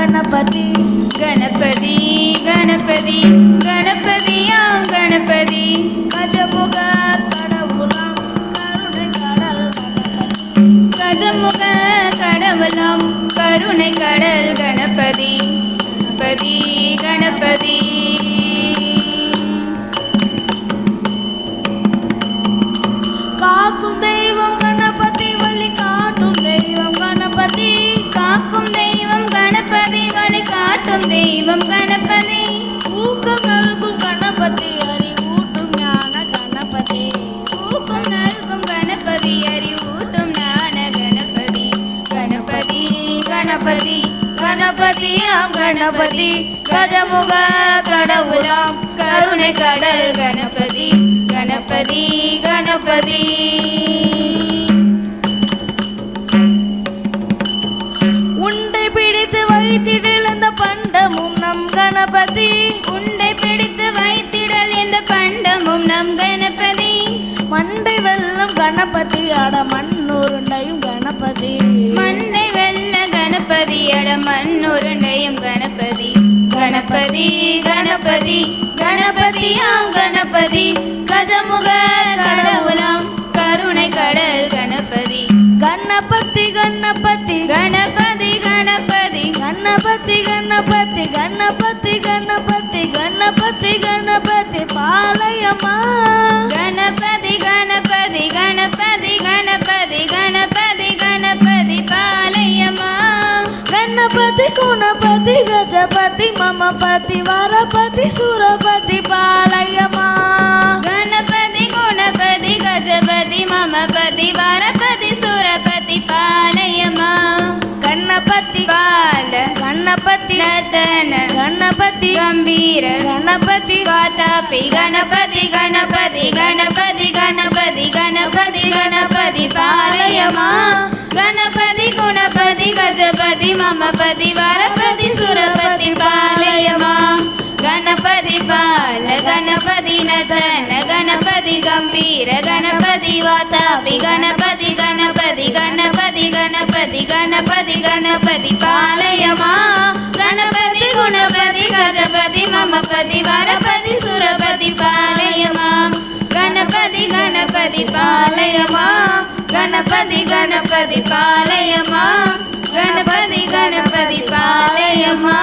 गणपति गणपति गणपति गणपतियाम गणपति गजमुख கடவுளாம் கருணை கடல் गणपति गजमुख கடவுளாம் கருணை கடல் गणपति गणपति गणपति காக்கும் தெய்வம் கணபதி வழி காட்டும் தெய்வம் கணபதி காக்கும் தெய்வம் கணபதி வழி காட்டும் தெய்வம் கணபதி ஊக்கம் நல்கும் கணபதி அறிவூட்டும் ஞான கணபதி ஊக்கம் நல்கும் கணபதி அறிவூட்டும் ஞான கணபதி கணபதி கணபதி கணபதியாம் கணபதி கஜமுக கடவுளாம் கருணை கடல் கணபதி गणपति गणपति உண்டை பிடித்து வைத்திடல் இந்த பண்டமும் நம் கணபதி உண்டை பிடித்து வைத்திடல் இந்த பண்டமும் நம் கணபதி மண்டை வெல்லம் கணபதி அட மண்ணுருண்டையும் கணபதி மண்டை வெல்ல கணபதி அட மண்ணுருண்டையும் கணபதி गणपति गणपति गणपतियाम गणपति गजमुख கடவுளாம் கருணை கடல் गणपति गणपति गणपति गणपति गणपति गणपति गणपति गणपति गणपति गणपति गणपति पालयमा गणपति गणपति गणपति गणपति गणपति गणपति पालयमा गणपति गुणपति गजपति ममपति वरपति सुरपति पालयमा गणपति गुणपति गजपति ममपति वरपति सुरपति पालयमा गणपति बाल गणपति नतन गणपति गंभीर गणपति वातापि गणपति गणपति गणपति गणपति गणपति गणपति पालयमा गणपति गुणपति गजपति ममपति वरपति सुरपति पालयमा गणपति बाल गणपति नतन गणपति गंभीर गणपति वातापि गणपति गणपति गणपति गणपति गणपति गणपति पालयमा गणपति गुणपति गजपति ममपति वरपति सुरपति पालयमा गणपति गणपति पालयमा गणपति गणपति पालयमा गणपति गणपति पालयमा।